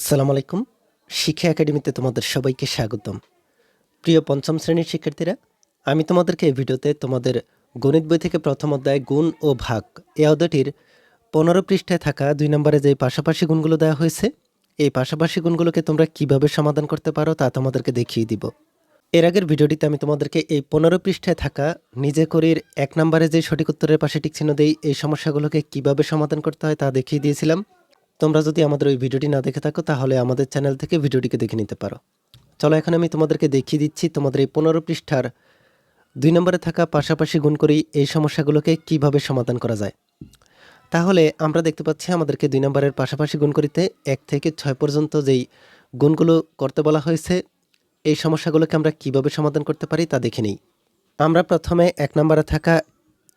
আসসালামু আলাইকুম। শিক্ষা একাডেমিতে তোমাদের সবাইকে স্বাগতম। প্রিয় পঞ্চম শ্রেণীর শিক্ষার্থীরা, আমি তোমাদেরকে এই ভিডিওতে তোমাদের গণিত বই থেকে প্রথম অধ্যায় গুণ ও ভাগ এই অধ্যায়টির 15 পৃষ্ঠায় থাকা 2 নম্বরে যে পাশাপাশি গুণগুলো দেওয়া হয়েছে, এই পাশাপাশি গুণগুলোকে তোমরা কিভাবে সমাধান করতে পারো তা তোমাদেরকে দেখিয়ে দিব। এর আগের ভিডিওটিতে আমি তোমাদেরকে এই 15 পৃষ্ঠায় থাকা নিজে করির 1 নম্বরে যে সঠিক উত্তরের পাশে টিক চিহ্ন দেই এই সমস্যাগুলোকে কিভাবে সমাধান করতে হয় তা দেখিয়ে দিয়েছিলাম। তোমরা যদি আমাদের ওই ভিডিওটি না দেখে থাকো তাহলে আমাদের চ্যানেল থেকে ভিডিওটিকে দেখে নিতে পারো। চলো এখন আমি তোমাদেরকে দেখিয়ে দিচ্ছি তোমাদের এই 15 পৃষ্ঠার 2 নম্বরে থাকা পাশাপাশি গুণ করি এই সমস্যাগুলোকে কিভাবে সমাধান করা যায়। তাহলে আমরা দেখতে পাচ্ছি আমাদেরকে 2 নম্বরের পাশাপাশি গুণ করিতে 1 থেকে 6 পর্যন্ত যেই গুণগুলো করতে বলা হয়েছে এই সমস্যাগুলোকে আমরা কিভাবে সমাধান করতে পারি তা দেখে নিই। আমরা প্রথমে 1 নম্বরে থাকা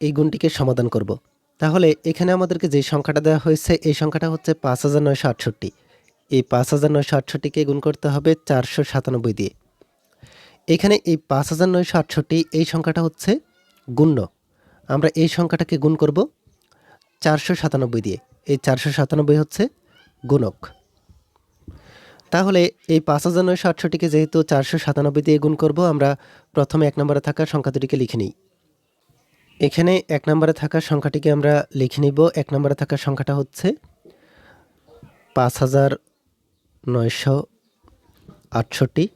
এই গুণটিকে সমাধান করব। তাহলে এখানে আমাদেরকে যে সংখ্যাটা দেওয়া হয়েছে এই সংখ্যাটা হচ্ছে 5968। এই 5968কে গুণ করতে হবে 497 দিয়ে। এখানে এই 5968 এই সংখ্যাটা হচ্ছে গুণ্য। আমরা এই সংখ্যাটাকে গুণ করব 497 দিয়ে। এই 497 হচ্ছে গুণক। তাহলে এই 5968কে যেহেতু 497 দিয়ে গুণ করব, আমরা প্রথমে 1 নম্বরে থাকা সংখ্যা দুটিকে লিখে নিই। এখানে 1 নম্বরে থাকা সংখ্যাটিকে আমরা লিখে নিব। 1 নম্বরে থাকা সংখ্যাটা হচ্ছে 5968।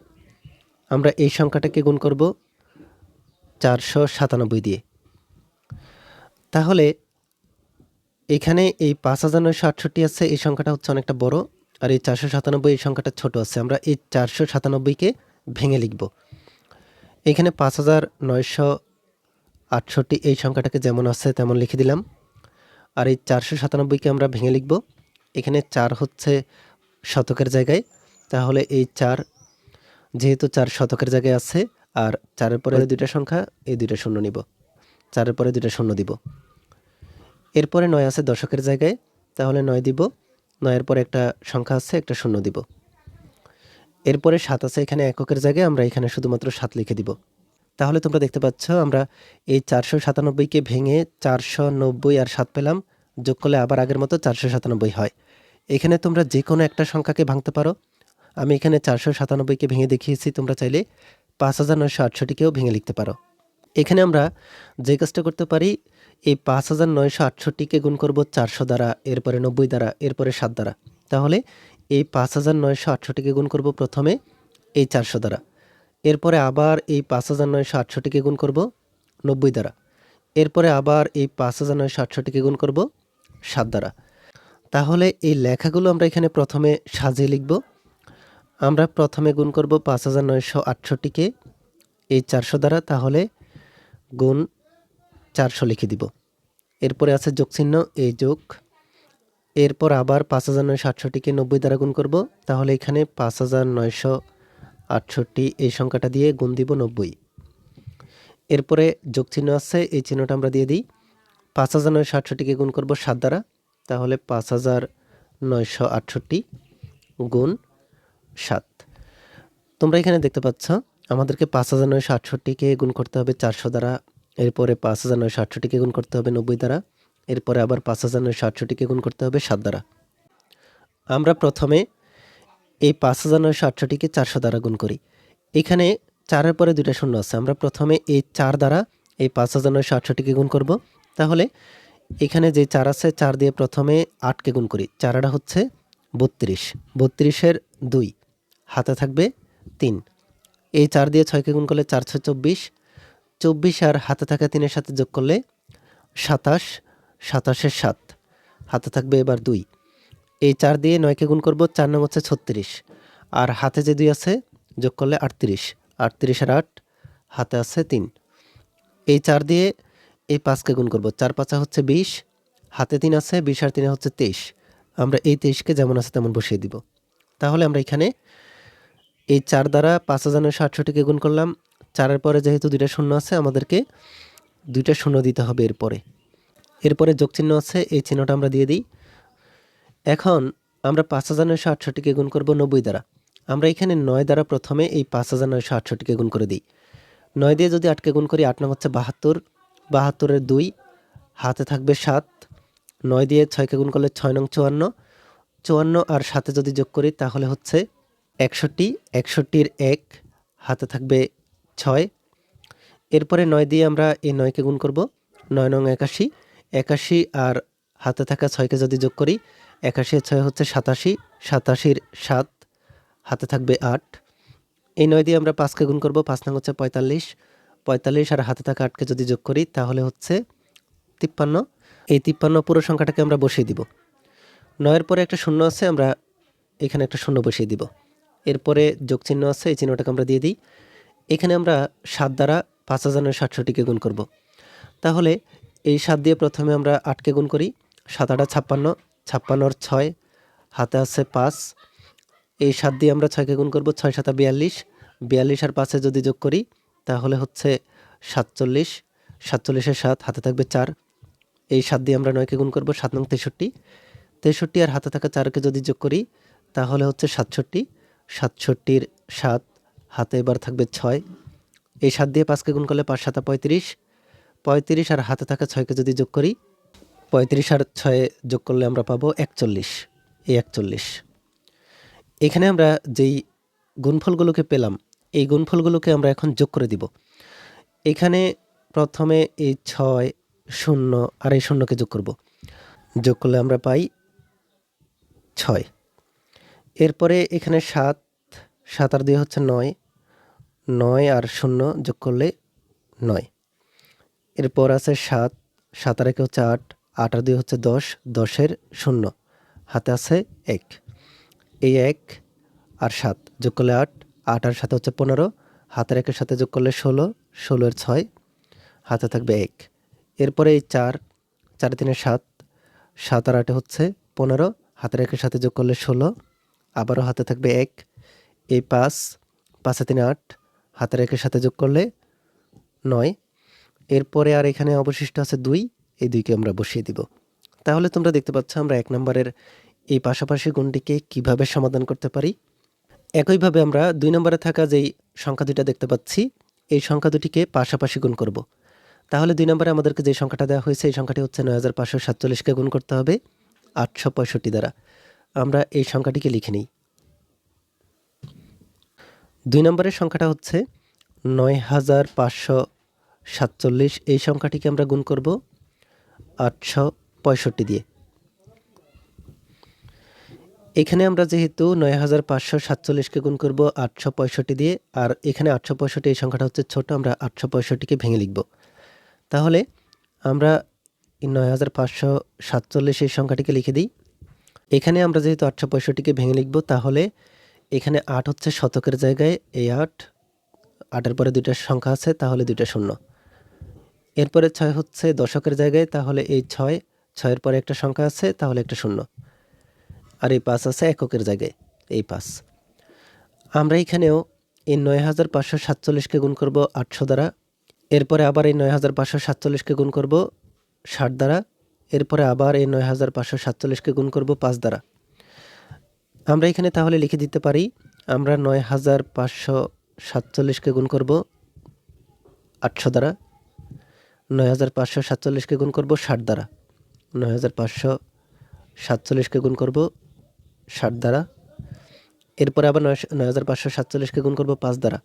আমরা এই সংখ্যাটাকে গুণ করব 497 দিয়ে। তাহলে এখানে এই 5968 আছে, এই সংখ্যাটা হচ্ছে অনেকটা বড়, আর এই 497 এই সংখ্যাটা ছোট আছে। আমরা এই 497কে ভেঙে লিখব। এখানে 5968 এই সংখ্যাটাকে যেমন আছে তেমন লিখে দিলাম, আর এই 497কে আমরা ভেঙে লিখব। এখানে 4 হচ্ছে শতকের জায়গায়, তাহলে এই 4 যেহেতু 4 শতকের জায়গায় আছে, আর 4-এর পরে দুইটা সংখ্যা, এই দুইটা শূন্য নিব, 4-এর পরে দুইটা শূন্য দিব। এরপরে 9 আছে দশকের জায়গায়, তাহলে 9 দিব, 9-এর পরে একটা সংখ্যা আছে, একটা শূন্য দিব। এরপরে 7 আছে এখানে এককের জায়গায়, আমরা এখানে শুধুমাত্র 7 লিখে দিব। তাহলে তোমরা দেখতে পাচ্ছ আমরা এই 497কে ভেঙে 490 আর 7 পেলাম, যোগ করলে আবার আগের মতো 497 হয়। এখানে তোমরা যে কোনো একটা সংখ্যাকে ভাঙতে পারো। আমি এখানে 497কে ভেঙে দেখিয়েছি, তোমরা চাইলে 5968কেও ভেঙে লিখতে পারো। এখানে আমরা যে কাজটা করতে পারি, এই 5968কে গুণ করব 400 দ্বারা, এরপরে 90 দ্বারা, এরপরে 7 দ্বারা। তাহলে এই 5968কে গুণ করব প্রথমে এই 400 দ্বারা, এরপরে আবার এই 5968কে গুণ করব 90 দ্বারা, এরপরে আবার এই 5968কে গুণ করব 7 দ্বারা। তাহলে এই লেখাগুলো আমরা এখানে প্রথমে সাজিয়ে লিখব। আমরা প্রথমে গুণ করব 5968কে এই 400 দ্বারা, তাহলে গুণ 400 লিখে দিব। এরপরে আছে যোগ চিহ্ন, এই যোগ। এরপর আবার 5968কে 90 দ্বারা গুণ করব, তাহলে এখানে 5968 এই সংখ্যাটা দিয়ে গুণ দিব 90। এরপরে যোগ চিহ্ন আছে, এই চিহ্নটা আমরা দিয়ে দিই। 5968কে গুণ করব 7 দ্বারা, তাহলে 5968 গুণ 7। তোমরা এখানে দেখতে পাচ্ছ আমাদেরকে 5968কে গুণ করতে হবে 400 দ্বারা, এরপরে 5968কে গুণ করতে হবে 90 দ্বারা, এরপরে আবার 5968কে গুণ করতে হবে 7 দ্বারা। আমরা প্রথমে এই 5968কে 400 দ্বারা গুণ করি। এখানে 4-এর পরে দুইটা শূন্য আছে, আমরা প্রথমে এই 4 দ্বারা এই 5968কে গুণ করব। তাহলে এখানে যে 4 আছে, 4 দিয়ে প্রথমে 8কে গুণ করি। 4 হচ্ছে 32, 32-এর 2, হাতে থাকবে 3। এই 4 দিয়ে 6কে গুণ করলে 4 6 24, 24 আর হাতে থাকা 3-এর সাথে যোগ করলে 27, 27-এর 7, হাতে থাকবে এবার 2। এই 4 দিয়ে 9কে গুণ করব, 4 9 হচ্ছে 36, আর হাতে যে 2 আছে যোগ করলে 38, 38 আর 8, হাতে আছে 3। এই 4 দিয়ে এই 5কে গুণ করব, 4 5 হচ্ছে 20, হাতে 3 আছে, 20 আর 3 হচ্ছে 23। আমরা এই 23কে যেমন আছে তেমন বসিয়ে দিব। তাহলে আমরা এখানে এই 4 দ্বারা 5968কে গুণ করলাম। 4-এর পরে যেহেতু দুইটা শূন্য আছে, আমাদেরকে দুইটা শূন্য দিতে হবে এরপরে যোগ চিহ্ন আছে, এই চিহ্নটা আমরা দিয়ে দিই। এখন আমরা 5968কে গুণ করব 90 দ্বারা। আমরা এখানে 9 দ্বারা প্রথমে এই 5968কে গুণ করে দিই। 9 দিয়ে যদি 8কে গুণ করি, 8 9 হচ্ছে 72, 72-এর 2, হাতে থাকবে 7। 9 দিয়ে 6কে গুণ করলে 6 9 54, 54 আর 7 যদি যোগ করি তাহলে হচ্ছে 61, 61-র 1 হাতে থাকবে 6। এরপরে 9 দিয়ে আমরা এই 9কে গুণ করব, 9 নং 81, 81 আর হাতে থাকা 6কে যদি যোগ করি 81 আর 6 হচ্ছে 87, 87-র 7 হাতে থাকবে 8। এই 9 দিয়ে আমরা 5কে গুণ করব, 5 নং হচ্ছে 45, 45 আর হাতে থাকা 8কে যদি যোগ করি তাহলে হচ্ছে 53। এই 53 পুরো সংখ্যাটাকে আমরা বসিয়ে দিব। 9-এর পরে একটা শূন্য আছে, আমরা এখানে একটা শূন্য বসিয়ে দিব। এরপরে যোগ চিহ্ন আছে, এই চিহ্নটাকে আমরা দিয়ে দিই। এখানে আমরা 7 দ্বারা 5767টিকে গুণ করব। তাহলে এই 7 দিয়ে প্রথমে আমরা 8কে গুণ করি, 7 8 56, 56-র 6 হাতে আছে 5। এই 7 দিয়ে আমরা 6কে গুণ করব, 6 7 42, 42 আর 5-এ যদি যোগ করি তাহলে হচ্ছে 47, 47-এর 7 হাতে থাকবে 4। এই 7 দিয়ে আমরা 9কে গুণ করব, 7 নং 63, 63 আর হাতে থাকা 4কে যদি যোগ করি তাহলে হচ্ছে 67, 67-র 7 হাতে এবার থাকবে 6। এই 7 দিয়ে 5কে গুণ করলে 5 7 35, 35 আর হাতে থাকা 6কে যদি যোগ করি 35 আর 6 যোগ করলে আমরা পাবো 41, এই 41। এখানে আমরা যেই গুণফলগুলোকে পেলাম এই গুণফলগুলোকে আমরা এখন যোগ করে দিব। এখানে প্রথমে এই 6 0 আর এই শূন্যকে যোগ করব, যোগ করলে আমরা পাই 6। এরপরে এখানে 7, 7 আর 2 হচ্ছে 9, 9 আর 0 যোগ করলে 9। এরপর আছে 7, 7 আর 1 হচ্ছে 8, 8 আর 2 হচ্ছে 10, 10-এর 0 হাতে আছে 1। এই 1 আর 7 যোগ করলে 8, 8 আর 7 হচ্ছে 15, হাতের 1-এর সাথে যোগ করলে 16, 16-এর 6 হাতে থাকবে 1। এরপরে এই 4, 4 3 7, 7 আর 8 হচ্ছে 15, হাতের 1-এর সাথে যোগ করলে 16, আবারও হাতে থাকবে 1। এই 5, 5 3 8, হাতের 1-এর সাথে যোগ করলে 9। এরপরে আর এখানে অবশিষ্ট আছে 2, এই 2কে আমরা বসিয়ে দিব। তাহলে তোমরা দেখতে পাচ্ছ আমরা 1 নম্বরের এই পাশাপাশি গুণটিকে কিভাবে সমাধান করতে পারি। একইভাবে আমরা 2 নম্বরে থাকা যেই সংখ্যা দুইটা দেখতে পাচ্ছি এই সংখ্যা দুটিকে পাশাপাশি গুণ করব। তাহলে 2 নম্বরে আমাদেরকে যে সংখ্যাটা দেওয়া হয়েছে এই সংখ্যাটি হচ্ছে 9547কে গুণ করতে হবে 865 দ্বারা। আমরা এই সংখ্যাটিকে লিখে নিই। 2 নম্বরের সংখ্যাটা হচ্ছে 9547, এই সংখ্যাটিকে আমরা গুণ করব 865 দিয়ে। এখানে আমরা যেহেতু 9547কে গুণ করব 865 দিয়ে, আর এখানে 865 এই সংখ্যাটা হচ্ছে ছোট, আমরা 865কে ভেঙে লিখব। তাহলে আমরা 9547 এই সংখ্যাটিকে লিখে দিই। এখানে আমরা যেহেতু 865কে ভেঙে লিখব তাহলে এখানে 8 হচ্ছে শতকের জায়গায়, এই 8, 8-এর পরে 2টা সংখ্যা আছে তাহলে 2টা শূন্য। এরপরে 6 হচ্ছে দশকের জায়গায়, তাহলে এই 6, 6-এর পরে একটা সংখ্যা আছে তাহলে একটা শূন্য। আর এই 5 আছে এককের জায়গায়, এই 5। আমরা এখানেও এই 9547কে গুণ করব 800 দ্বারা। এরপরে আবার এই 9547কে গুণ করব 60 দ্বারা। এরপরে আবার এই 9547কে গুণ করব 5 দ্বারা। আমরা এখানে তাহলে লিখে দিতে পারি, আমরা 9547কে গুণ করব 800 দ্বারা, 9547কে গুণ করব 60 দ্বারা, 9547কে গুণ করব 60 দ্বারা। এরপরে আবার 9547কে গুণ করব 5 দ্বারা,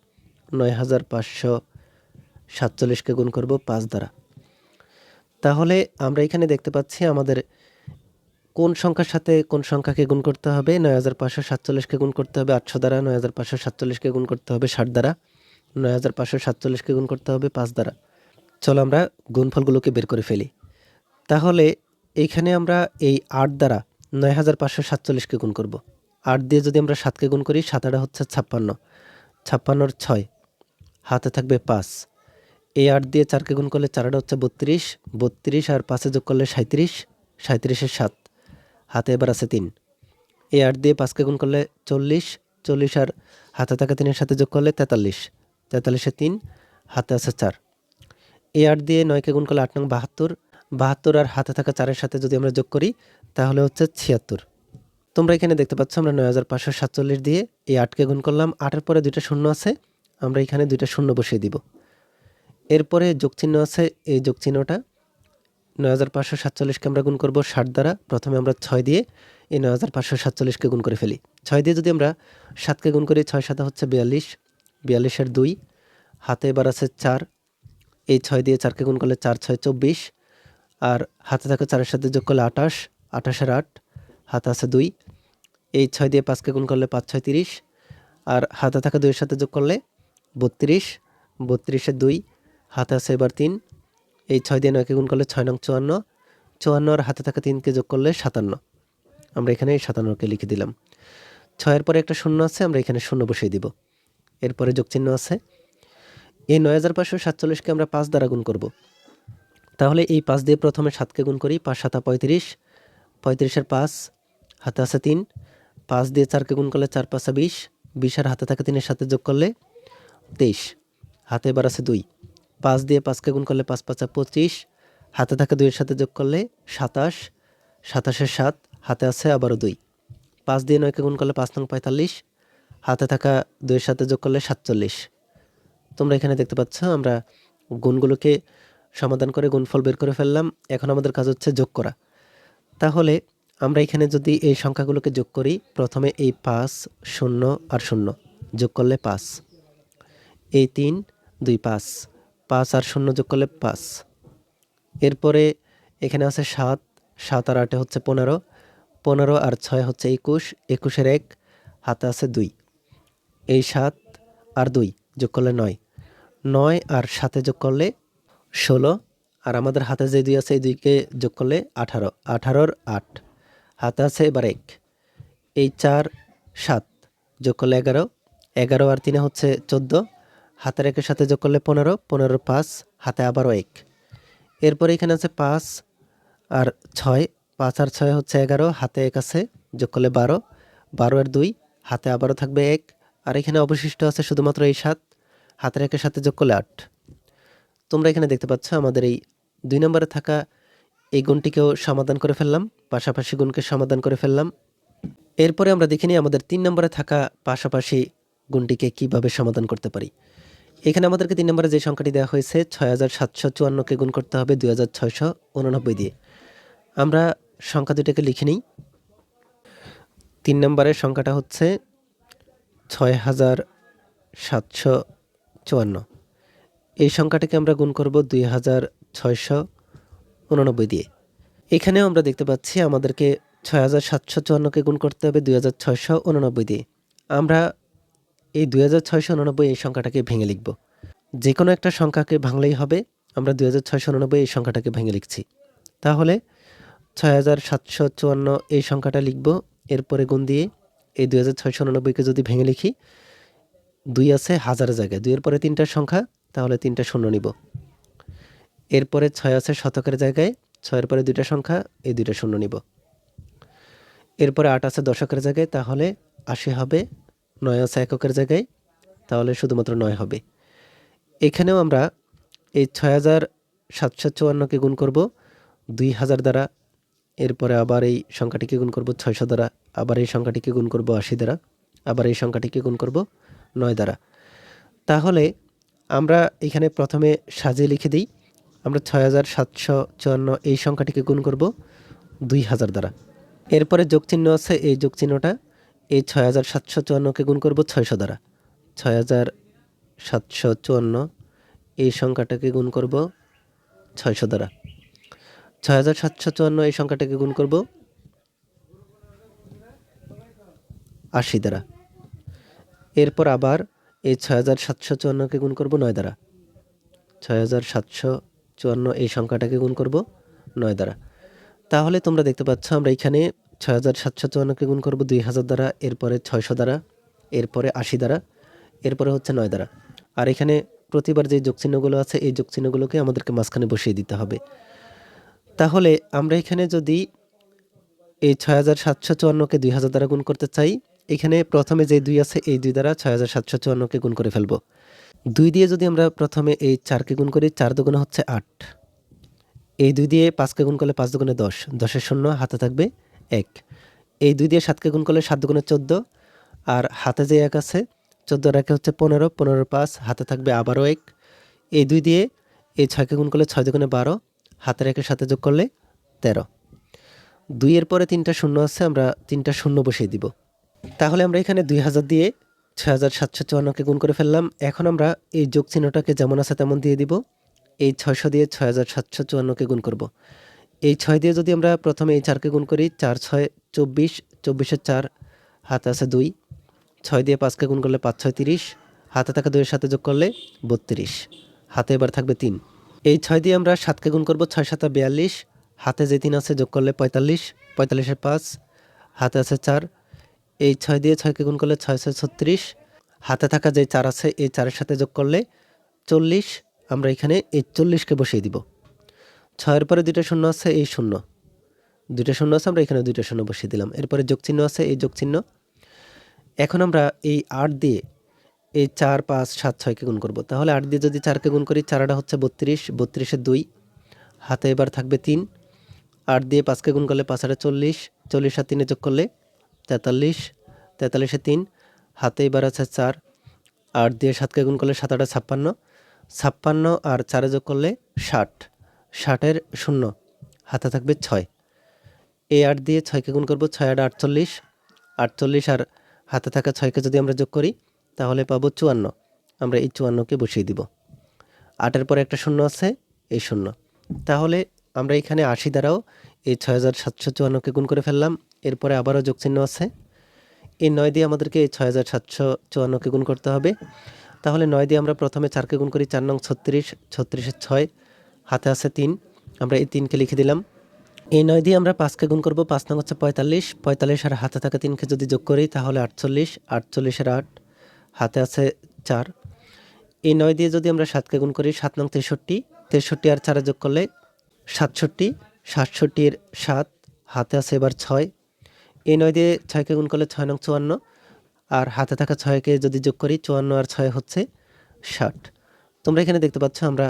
9547কে গুণ করব 5 দ্বারা। তাহলে আমরা এখানে দেখতে পাচ্ছি আমাদের কোন সংখ্যার সাথে কোন সংখ্যাকে গুণ করতে হবে। 9547কে গুণ করতে হবে 800 দ্বারা, 9547কে গুণ করতে হবে 60 দ্বারা, 9547কে গুণ করতে হবে 5 দ্বারা। চলো আমরা গুণফলগুলোকে বের করে ফেলি। তাহলে এইখানে আমরা এই 8 দ্বারা 9547কে গুণ করব। 8 দিয়ে যদি আমরা 7কে গুণ করি, 7 8 হচ্ছে 56, 56-র 6 হাতে থাকবে 5। এই 8 দিয়ে 4কে গুণ করলে 4 8 হচ্ছে 32, 32 আর 5-এ যোগ করলে 37, 37-এর 7 হাতে এবার আছে 3। এই 8 দিয়ে 5কে গুণ করলে 40, 40 আর হাতে থাকা 3-এর সাথে যোগ করলে 43, 43-এ 3 হাতে আছে 4। এই 8 দিয়ে 9কে গুণ করলে 8 নং 72, 72 আর হাতে থাকা 4-এর সাথে যদি আমরা যোগ করি তাহলে হচ্ছে 76। তোমরা এখানে দেখতে পাচ্ছ আমরা 9547 দিয়ে এই 8কে গুণ করলাম, 8-এর পরে 2টা শূন্য আছে, আমরা এখানে 2টা শূন্য বসিয়ে দিব। এরপরে যোগ চিহ্ন আছে, এই যোগ চিহ্নটা 9547কে আমরা গুণ করব 60 দ্বারা। প্রথমে আমরা 6 দিয়ে এই 9547কে গুণ করে ফেলি। 6 দিয়ে যদি আমরা 7কে গুণ করি, 6 7 হচ্ছে 42, 42 এর 2, হাতে এবার আছে 4, এই 6 দিয়ে 4কে গুণ করলে 4 6 24, আর হাতে থাকা 4 এর সাথে যোগ করলে 28, 28 এর 8, হাতে আছে 2, এই 6 দিয়ে 5কে গুণ করলে 5 6 30, আর হাতে থাকা 2 এর সাথে যোগ করলে 32, 32 এর 2, হাতে আছে এবার 3, এই 6 দিয়ে 9কে গুণ করলে 6 নং 54, 54 আর হাতে থাকা 3কে যোগ করলে 57। আমরা এখানে এই 57কে লিখে দিলাম। 6 এর পরে একটা শূন্য আছে, আমরা এখানে শূন্য বসিয়ে দিব। এরপরে যোগ চিহ্ন আছে। এই 9547কে আমরা 5 দ্বারা গুণ করব। তাহলে এই 5 দিয়ে প্রথমে 7কে গুণ করি, 5 7 35, 35 এর 5, হাতে আছে 3, 5 দিয়ে 4কে গুণ করলে 4 5 20, 20 আর হাতে থাকা 3 এর সাথে যোগ করলে 23, হাতে এবার আছে 2, 5 দিয়ে 5কে গুণ করলে 5 5 25, হাতে থাকা 2 এর সাথে যোগ করলে 27, 27 এর 7, হাতে আছে আবারও 2, 5 দিয়ে 9কে গুণ করলে 5 নং 45, হাতে থাকা 2 এর সাথে যোগ করলে 47। তোমরা এখানে দেখতে পাচ্ছ আমরা গুণগুলোকে সমাধান করে গুণফল বের করে ফেললাম। এখন আমাদের কাজ হচ্ছে যোগ করা। তাহলে আমরা এখানে যদি এই সংখ্যাগুলোকে যোগ করি, প্রথমে এই 5 0 আর 0 যোগ করলে 5, এই 3 2 5, 5 আর 0 যোগ করলে 5, এরপরে এখানে আছে 7, 7 আর 8 হচ্ছে 15, 15 আর 6 হচ্ছে 21, 21 এর 1, হাতে আছে 2, এই 7 আর 2 যোগ করলে 9, 9 আর 7 যোগ করলে 16, আর আমাদের হাতে যে 2 আছে এই 2কে যোগ করলে 18, 18 আর 8, হাতে আছে এবার 1, এই 4 7 যোগ করলে 11, 11 আর 3 হচ্ছে 14, হাতের 1-এর সাথে যোগ করলে 15, 15 আর 5, হাতে আবারও 1, এরপরে এখানে আছে 5 আর 6, 5 আর 6 হচ্ছে 11, হাতে 1 আছে, যোগ করলে 12, 12 আর 2, হাতে আবারও থাকবে 1, আর এখানে অবশিষ্ট আছে শুধুমাত্র এই 7, হাতের 1-এর সাথে যোগ করলে 8। তোমরা এখানে দেখতে পাচ্ছ আমাদের এই 2 নম্বরে থাকা এই গুণটিকেও সমাধান করে ফেললাম, পাশাপাশি গুণকে সমাধান করে ফেললাম। এরপরে আমরা দেখে নিই আমাদের 3 নম্বরে থাকা পাশাপাশি গুণটিকে কিভাবে সমাধান করতে পারি। এখানে আমাদেরকে 3 নম্বরে যে সংখ্যাটি দেওয়া হয়েছে 6754কে গুণ করতে হবে 2689 দিয়ে। আমরা সংখ্যা দুটাকে লিখে নিই। 3 নম্বরের সংখ্যাটা হচ্ছে 6754, এই সংখ্যাটাকে আমরা গুণ করব 2689 দিয়ে। এখানেও আমরা দেখতে পাচ্ছি আমাদেরকে 6754কে গুণ করতে হবে 2689 দিয়ে। আমরা এই 2689 এই সংখ্যাটাকে ভেঙে লিখব। যে কোনো একটা সংখ্যাকে ভাঙলেই হবে। আমরা 2689 এই সংখ্যাটাকে ভেঙে লিখছি। তাহলে 6754 এই সংখ্যাটা লিখব, এরপরে গুণ দিয়ে এই 2689কে যদি ভেঙে লিখি, 2 আছে হাজারের জায়গায়, 2 এর পরে 3টা সংখ্যা, তাহলে 3টা শূন্য নিব। এরপরে 6 আছে শতকের জায়গায়, 6 এর পরে 2টা সংখ্যা, এই 2টা শূন্য নিব। এরপরে 8 আছে দশকের জায়গায়, তাহলে 80 হবে। 9 আছে এককের জায়গায়, তাহলে শুধুমাত্র 9 হবে। এখানেও আমরা এই 6754কে গুণ করব 2000 দ্বারা, এরপরে আবার এই সংখ্যাটিকে গুণ করব 600 দ্বারা, আবার এই সংখ্যাটিকে গুণ করব 80 দ্বারা, আবার এই সংখ্যাটিকে গুণ করব 9 দ্বারা। তাহলে আমরা এখানে প্রথমে সাজিয়ে লিখে দিই। আমরা 6754 এই সংখ্যাটিকে গুণ করব 2000 দ্বারা। এরপরে যোগ চিহ্ন আছে, এই যোগ চিহ্নটা এই 6754কে গুণ করব 600 দ্বারা। 6754 এই সংখ্যাটাকে গুণ করব 600 দ্বারা। 6754 এই সংখ্যাটাকে গুণ করব 80 দ্বারা। এরপর আবার এই 6754কে গুণ করব 9 দ্বারা। 6754 এই সংখ্যাটাকে গুণ করব 9 দ্বারা। তাহলে তোমরা দেখতে পাচ্ছ আমরা এখানে 6754কে গুণ করব 2000 দ্বারা, এরপরে 600 দ্বারা, এরপরে 80 দ্বারা, এরপরে হচ্ছে 9 দ্বারা। আর এখানে প্রতিবার যে যোগচিহ্নগুলো আছে এই যোগচিহ্নগুলোকে আমাদেরকে মাঝখানে বসিয়ে দিতে হবে। তাহলে আমরা এখানে যদি এই 6754কে 2000 দ্বারা গুণ করতে চাই, এখানে প্রথমে যে 2 আছে এই 2 দ্বারা 6754কে গুণ করে ফেলব। 2 দিয়ে যদি আমরা প্রথমে এই 4কে গুণ করি, 4 দুগুণে হচ্ছে 8। এই 2 দিয়ে 5কে গুণ করলে 5 দুগুণে 10, 10-এর শূন্য, হাতে থাকবে 1। এই 2 দিয়ে 7কে গুণ করলে 7 দুগুণে 14, আর হাতে যে 1 আছে, 14 আর 1 হচ্ছে 15, 15 5, হাতে থাকবে আবারও 1। এই 2 দিয়ে এই 6কে গুণ করলে 6 দুগুণে 12, হাতের একের সাথে যোগ করলে 13। 2 এর পরে 3টা শূন্য আছে, আমরা 3টা শূন্য বসিয়ে দিব। তাহলে আমরা এখানে 2000 দিয়ে 6754কে গুণ করে ফেললাম। এখন আমরা এই যোগ চিহ্নটাকে যেমন আছে তেমন দিয়ে দিব। এই 600 দিয়ে 6754কে গুণ করব। এই 6 দিয়ে যদি আমরা প্রথমে এই 4কে গুণ করি, 4 6 24, 24-এর 4 হাতে আছে 2, 6 দিয়ে 5কে গুণ করলে 5 6 30, হাতে থাকা 2 এর সাথে যোগ করলে 32, হাতে এবার থাকবে 3। এই 6 দিয়ে আমরা 7কে গুণ করব, 6 7 42, হাতে যে 3 আছে যোগ করলে 45, 45-এর 5, হাতে আছে 4। এই 6 দিয়ে 6কে গুণ করলে 6 6 36, হাতে থাকা যে 4 আছে এই 4-এর সাথে যোগ করলে 40, আমরা এখানে এই 40কে বসিয়ে দিব। 6-এর পরে 2টা শূন্য আছে, এই শূন্য, 2টা শূন্য আছে, আমরা এখানে 2টা শূন্য বসিয়ে দিলাম। এরপরে যোগ চিহ্ন আছে, এই যোগ চিহ্ন। এখন আমরা এই 8 দিয়ে এই 4 5 7 6কে গুণ করব। তাহলে 8 দিয়ে যদি 4কে গুণ করি, 4 হচ্ছে 32, 32-এর 2, হাতে এবার থাকবে 3। 8 দিয়ে 5কে গুণ করলে 5 40, 40 আর 3-এ যোগ করলে 43, 43-এর 3, হাতে এবার আছে 4। 8 দিয়ে 7কে গুণ করলে 7 56, 56 আর 4-এ যোগ করলে 60, 60-এর 0, হাতে থাকবে 6। এই 8 দিয়ে 6কে গুণ করব, 6 8 48, 48 আর হাতে থাকা 6কে যদি আমরা যোগ করি তাহলে পাবো 54, আমরা এই 54কে বসিয়ে দিব। 8-এর পরে একটা শূন্য আছে, এই শূন্য। তাহলে আমরা এখানে 80 দ্বারাও এই 6754কে গুণ করে ফেললাম। এরপরে আবারও যোগ চিহ্ন আছে, এই 9 দিয়ে আমাদেরকে এই 6754কে গুণ করতে হবে। তাহলে 9 দিয়ে আমরা প্রথমে 4কে গুণ করি, 4 নং 36, 36-এর 6, হাতে আছে 3, আমরা এই 3কে লিখে দিলাম। এই 9 দিয়ে আমরা 5কে গুণ করব, 5 নং হচ্ছে 45, 45 আর হাতে থাকা 3কে যদি যোগ করি তাহলে 48, 48-এর 8, হাতে আছে 4। এই 9 দিয়ে যদি আমরা 7কে গুণ করি, 7 নং 63, 63 আর 4-এ যোগ করলে 67, 67-এর 7, হাতে আছে এবার 6। এই 9 দিয়ে 6কে গুণ করলে 6 নং 54, আর হাতে থাকা 6কে যদি যোগ করি 54 আর 6 হচ্ছে 60। তোমরা এখানে দেখতে পাচ্ছ আমরা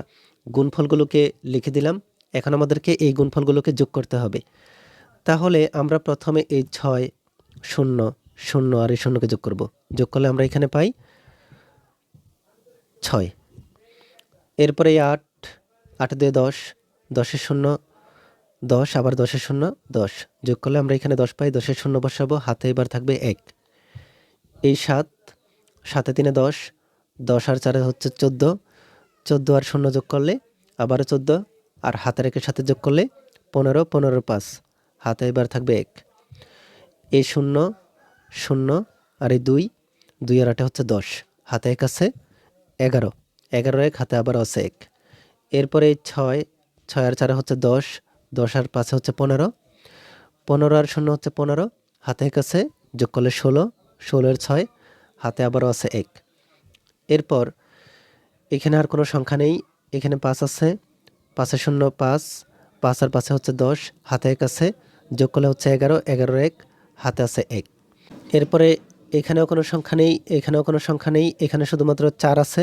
গুণফলগুলোকে লিখে দিলাম। এখন আমাদেরকে এই গুণফলগুলোকে যোগ করতে হবে। তাহলে আমরা প্রথমে এই 6 0 0 আর এই শূন্যকে যোগ করব। যোগ করলে আমরা এখানে পাই 6। এরপরে এই 8, 8 দিয়ে 10, 10-এর 0 10, আবার 10-এর 0 10, যোগ করলে আমরা এখানে 10 পাই, 10-এর 0 বসাবো, হাতে এবার থাকবে 1। এই 7, 7 3 10, 10 আর 4 হচ্ছে 14, 14 আর 0 যোগ করলে আবারও 14, আর হাতের একের সাথে যোগ করলে 15, 15-এর 5, হাতে এবার থাকবে 1। এই 0 0 আর এই 2, 2 আর 8 হচ্ছে 10, হাতে 1 আছে 11, 11 1, হাতে আবার আছে 1। এরপরে এই 6, 6 আর 4 হচ্ছে 10, 10 আর 5 হচ্ছে 15, 15 আর 0 হচ্ছে 15, হাতে 1 আছে, যোগ করলে 16, 16-এর 6, হাতে আবারও আছে 1। এরপর এখানে আর কোনো সংখ্যা নেই, এখানে 5 আছে, 5-এর 0 5, 5 আর 5 হচ্ছে 10, হাতে 1 আছে, যোগ করলে হচ্ছে 11, 11-এর 1, হাতে আছে 1। এরপরে এখানেও কোনো সংখ্যা নেই, এখানেও কোনো সংখ্যা নেই, এখানে শুধুমাত্র 4 আছে,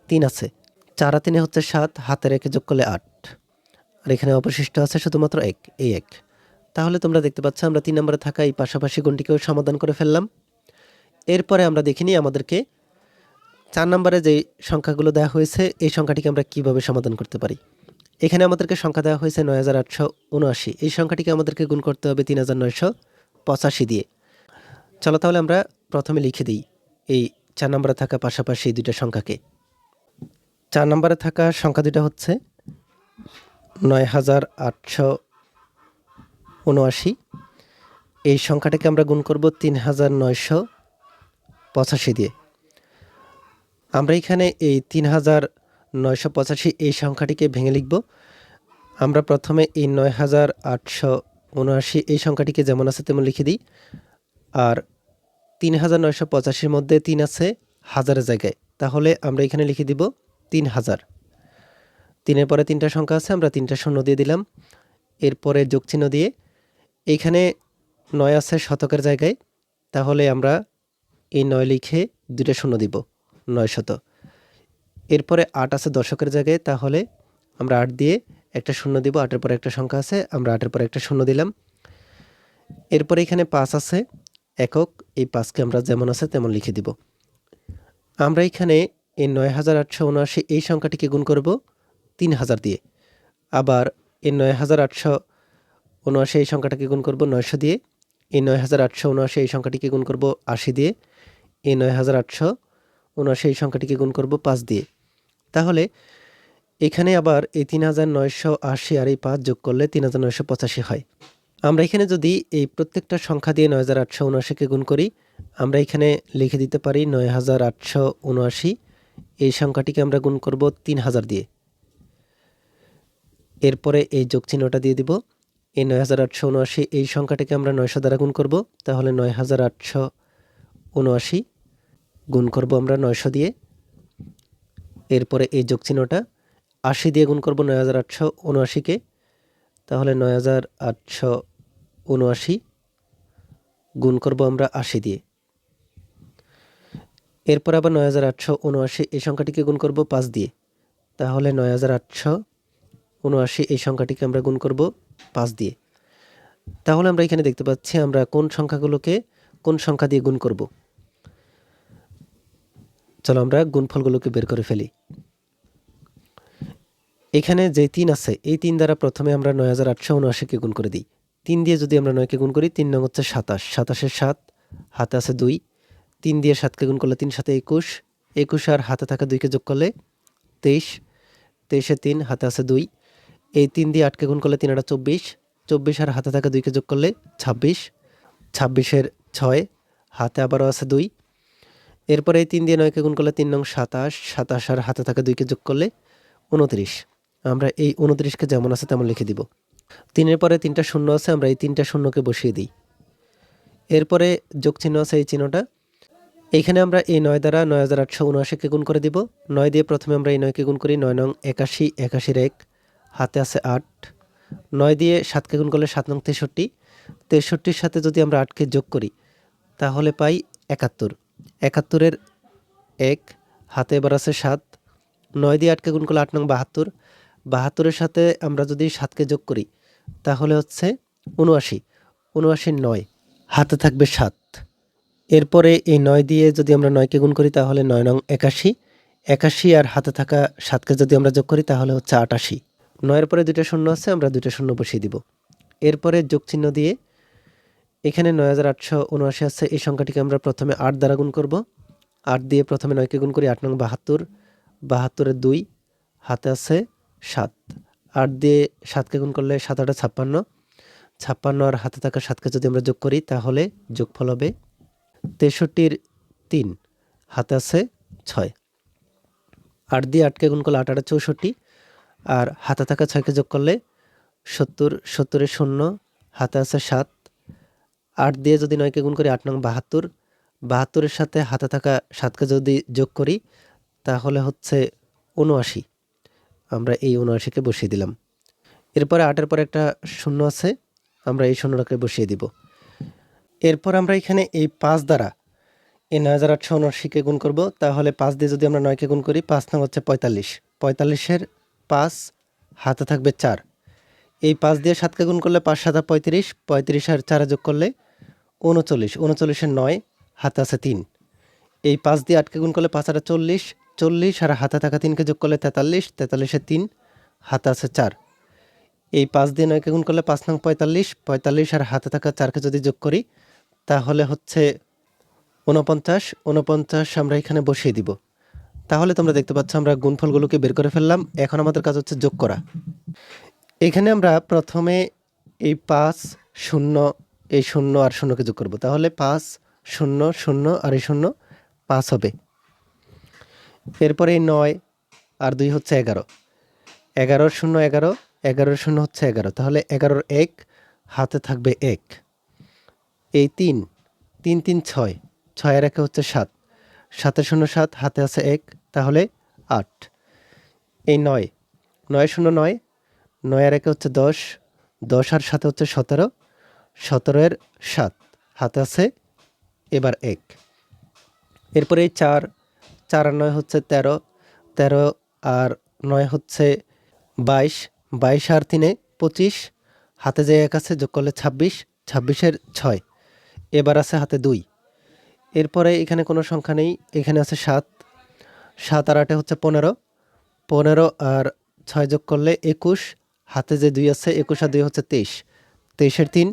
3 আছে, 4 আর 3 হচ্ছে 7, হাতের 1 যোগ করলে 8, আর এখানে অবশিষ্ট আছে শুধুমাত্র 1, এই 1। তাহলে তোমরা দেখতে পাচ্ছ আমরা 3 নম্বরে থাকা এই পাশাপাশি গুণটিকেও সমাধান করে ফেললাম। এরপরে আমরা দেখিনি আমাদেরকে 4 নম্বরে যেই সংখ্যাগুলো দেওয়া হয়েছে এই সংখ্যাটিকে আমরা কিভাবে সমাধান করতে পারি। এখানে আমাদেরকে সংখ্যা দেওয়া হয়েছে 9879, এই সংখ্যাটিকে আমাদেরকে গুণ করতে হবে 3985 দিয়ে। চলো তাহলে আমরা প্রথমে লিখে দিই এই 4 নম্বরে থাকা পাশাপাশি এই দুইটা সংখ্যাকে। 4 নম্বরে থাকা সংখ্যা দুটো হচ্ছে 9879, এই সংখ্যাটাকে আমরা গুণ করব 3985 দিয়ে। আমরা এখানে এই 3985 এই সংখ্যাটিকে ভেঙে লিখব। আমরা প্রথমে এই 9879 এই সংখ্যাটিকে যেমন আছে তেমন লিখে দিই, আর 3985-এর মধ্যে 3 আছে হাজারের জায়গায়, তাহলে আমরা এখানে লিখে দিব 3000। 3-এর পরে 3টা সংখ্যা আছে, আমরা 3টা শূন্য দিয়ে দিলাম। এরপরে যোগ চিহ্ন দিয়ে এইখানে 9 আছে শতকের জায়গায়, তাহলে আমরা এই 9 লিখে 2টা শূন্য দিব, 900। এরপরে 8 আছে দশকের জায়গায়, তাহলে আমরা 8 দিয়ে একটা শূন্য দিব, 8-এর পরে একটা সংখ্যা আছে, আমরা 8-এর পরে একটা শূন্য দিলাম। এরপরে এখানে 5 আছে একক, এই 5কে আমরা যেমন আছে তেমন লিখে দিব। আমরা এখানে এই 9879 এই সংখ্যাটিকে গুণ করব 3000 দিয়ে, আবার এই 9879 এই সংখ্যাটাকে গুণ করব 900 দিয়ে। এই 9879 এই সংখ্যাটিকে গুণ করব 80 দিয়ে। এই 9879 এই সংখ্যাটিকে গুণ করব 5 দিয়ে। তাহলে এখানে আবার এই 3980 আর এই 5 যোগ করলে 3985 হয়। আমরা এখানে যদি এই প্রত্যেকটা সংখ্যা দিয়ে 9879কে গুণ করি, আমরা এখানে লিখে দিতে পারি 9879 এই সংখ্যাটিকে আমরা গুণ করব 3000 দিয়ে। এরপরে এই যোগ চিহ্নটা দিয়ে দিব। এই 9879 এই সংখ্যাটিকে আমরা 900 দ্বারা গুণ করব, তাহলে 9879 গুণ করব আমরা 900 দিয়ে। এরপরে এই যোগ চিহ্নটা 80 দিয়ে গুণ করব 9879কে, তাহলে 9879 গুণ করব আমরা 80 দিয়ে। এরপর আবার 9879 এই সংখ্যাটিকে গুণ করব 5 দিয়ে, তাহলে 9879 এই সংখ্যাটিকে আমরা গুণ করব 5 দিয়ে। তাহলে আমরা এখানে দেখতে পাচ্ছি আমরা কোন সংখ্যাগুলোকে কোন সংখ্যা দিয়ে গুণ করব। চলো আমরা গুণফলগুলোকে বের করে ফেলি। এখানে যে 3 আছে, এই 3 দ্বারা প্রথমে আমরা 9879কে গুণ করে দিই। 3 দিয়ে যদি আমরা 9কে গুণ করি, 3 নং হচ্ছে 27, 27-এর 7, হাতে আছে 2। 3 দিয়ে 7কে গুণ করলে 3 7 21, 21 আর হাতে থাকা 2কে যোগ করলে 23, 23-এ 3, হাতে আছে 2। এই 3 দিয়ে 8কে গুণ করলে 3 8 24, 24 আর হাতে থাকা 2কে যোগ করলে 26, 26-এর 6, হাতে আবারও আছে 2। এরপরে এই 3 দিয়ে 9কে গুণ করলে 3 নং 27, 27 আর হাতে থাকা 2কে যোগ করলে 29। আমরা এই 29কে যেমন আছে তেমন লিখে দিব। 3-এর পরে 3টা শূন্য আছে, আমরা এই 3টা শূন্যকে বসিয়ে দিই। এরপরে যোগ চিহ্ন আছে, এই চিহ্নটা এইখানে আমরা এই 9 দ্বারা 9879কে গুণ করে দিব। 9 দিয়ে প্রথমে আমরা এই 9কে গুণ করি, 9 নং 81, 81-এর 1, হাতে আছে 8। 9 দিয়ে 7কে গুণ করলে 7 নং 63, 63-এর সাথে যদি আমরা 8কে যোগ করি তাহলে পাই 71, 71-এর 1, হাতে এবার আছে 7। 9 দিয়ে 8কে গুণ করলে 8 নং 72, 72-এর সাথে আমরা যদি 7কে যোগ করি তাহলে হচ্ছে 79, 79-এর 9, হাতে থাকবে 7। এরপরে এই 9 দিয়ে যদি আমরা 9কে গুণ করি তাহলে 9 নং 81, 81 আর হাতে থাকা 7কে যদি আমরা যোগ করি তাহলে হচ্ছে 88। 9-এর পরে 2টা শূন্য আছে, আমরা 2টা শূন্য বসিয়ে দিব। এরপরে যোগ চিহ্ন দিয়ে এখানে 9879 আছে, এই সংখ্যাটিকে আমরা প্রথমে 8 দ্বারা গুণ করব। 8 দিয়ে প্রথমে 9কে গুণ করি, 8 নং 72, 72-এর 2, হাতে আছে 7। 8 দিয়ে 7কে গুণ করলে 7 8 56, 56 আর হাতে থাকা 7কে যদি আমরা যোগ করি তাহলে যোগফল হবে 63-এর 3, হাতে আছে 6। 8 দিয়ে 8কে গুণ করলে 8 8 64, আর হাতে থাকা 6কে যোগ করলে 70, 70-এর 0, হাতে আছে 7। 8 দিয়ে যদি 9কে গুণ করি 8 নং 72, 72-এর সাথে হাতে থাকা 7কে যদি যোগ করি তাহলে হচ্ছে 79। আমরা এই 79কে বসিয়ে দিলাম। এরপরে 8-এর পরে একটা শূন্য আছে, আমরা এই শূন্যটাকে বসিয়ে দিব। এরপর আমরা এখানে এই 5 দ্বারা এই 9879কে গুণ করব। তাহলে 5 দিয়ে যদি আমরা 9কে গুণ করি, 5 নং হচ্ছে 45, 45-এর 5, হাতে থাকবে 4। এই 5 দিয়ে 7কে গুণ করলে 5 7 35, 35 আর 4 যোগ করলে 39, 39-এর 9, হাতে আছে 3। এই 5 দিয়ে 8কে গুণ করলে 5 8 40, 40 আর হাতে থাকা 3কে যোগ করলে 43, 43-এর 3, হাতে আছে 4। এই 5 দিয়ে 9কে গুণ করলে 5 নং 45, 45 আর হাতে থাকা 4কে যদি যোগ করি তাহলে হচ্ছে 49, 49 আমরা এখানে বসিয়ে দিব। তাহলে তোমরা দেখতে পাচ্ছ আমরা গুণফলগুলোকে বের করে ফেললাম। এখন আমাদের কাজ হচ্ছে যোগ করা। এখানে আমরা প্রথমে এই 5 শূন্য, এই 0 আর 0কে যোগ করব। তাহলে 5 0 0 আর এই 0 5 হবে। এরপরে এই 9 আর 2 হচ্ছে 11, 11-এর 0 11, 11-এর 0 হচ্ছে 11, তাহলে 11-এর 1, হাতে থাকবে 1। এই 3 3 3 6, 6-এর 1 হচ্ছে 7, 7-এর 0 7, হাতে আছে 1, তাহলে 8। এই 9 9 0 9, 9-এর 1 হচ্ছে 10, 10 আর 7 হচ্ছে 17, 17-এর 7, হাতে আছে এবার 1। এরপরে এই 4, 4 আর 9 হচ্ছে 13, 13 আর 9 হচ্ছে 22, 22 আর 3 25, হাতে যে 1 আছে যোগ করলে 26, 26-এর 6, এবার আছে হাতে 2। এরপরে এখানে কোনো সংখ্যা নেই, এখানে আছে 7, 7 আর 8 হচ্ছে 15, 15 আর 6 যোগ করলে 21, হাতে যে 2 আছে 21 আর 2 হচ্ছে 23, 23-এর 3,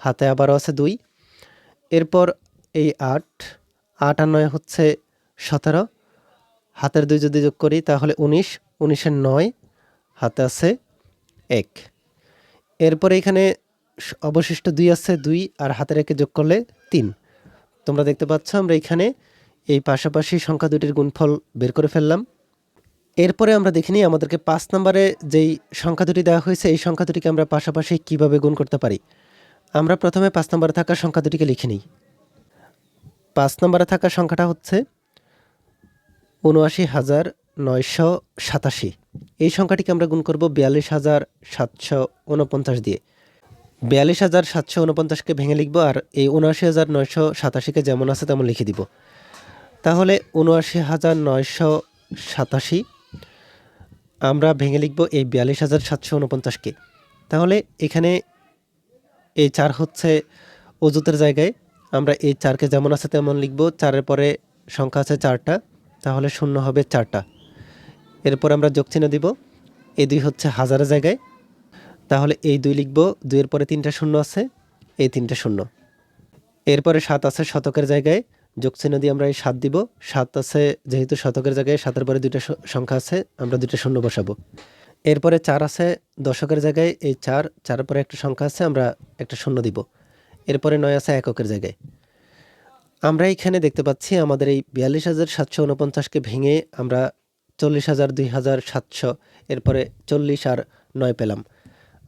হাতে আবারও আছে 2। এরপর এই 8, 8 আর 9 হচ্ছে 17, হাতের 2 যদি যোগ করি তাহলে 19, 19-এর 9, হাতে আছে 1। এরপরে এখানে অবশিষ্ট 2 আছে, 2 আর হাতের 1 যোগ করলে 3। তোমরা দেখতে পাচ্ছ আমরা এখানে এই পাশাপাশি সংখ্যা দুটির গুণফল বের করে ফেললাম। এরপরে আমরা দেখে নিই আমাদেরকে 5 নম্বরে যেই সংখ্যা দুটি দেওয়া হয়েছে এই সংখ্যা দুটিকে আমরা পাশাপাশি কিভাবে গুণ করতে পারি। আমরা প্রথমে 5 নম্বরে থাকা সংখ্যা দুটিকে লিখে নিই। 5 নম্বরে থাকা সংখ্যাটা হচ্ছে ৭৯,৯৮৭। এই সংখ্যাটিকে আমরা গুণ করব ৪২,৭৪৯ দিয়ে। ৪২,৭৪৯কে ভেঙে লিখব আর এই ৭৯,৯৮৭কে যেমন আছে তেমন লিখে দিব। তাহলে ৭৯,৯৮৭ আমরা ভেঙে লিখব এই ৪২,৭৪৯কে। তাহলে এখানে এই 4 হচ্ছে অযুতের জায়গায়, আমরা এই 4কে যেমন আছে তেমন লিখব। 4-এর পরে সংখ্যা আছে 4টা, তাহলে 0 হবে 4টা। এরপর আমরা যোগ চিহ্ন দিব। এই 2 হচ্ছে হাজারের জায়গায়, তাহলে এই 2 লিখব। 2-এর পরে 3টা 0 আছে, এই 3টা 0। এরপরে 7 আছে শতকের জায়গায়, যোগ চিহ্ন দিয়ে আমরা এই 7 দিব। 7 আছে যেহেতু শতকের জায়গায়, 7-এর পরে 2টা সংখ্যা আছে, আমরা 2টা 0 বসাবো। এরপরে 4 আছে দশকের জায়গায়, এই 4, 4-এর পরে একটা সংখ্যা আছে, আমরা একটা 0 দিব। এরপরে 9 আছে এককের জায়গায়। আমরা এখানে দেখতে পাচ্ছি আমাদের এই ৪২,৭৪৯কে ভেঙে আমরা ৪০,০০০, ২,৭০০, এরপরে 40 আর 9 পেলাম।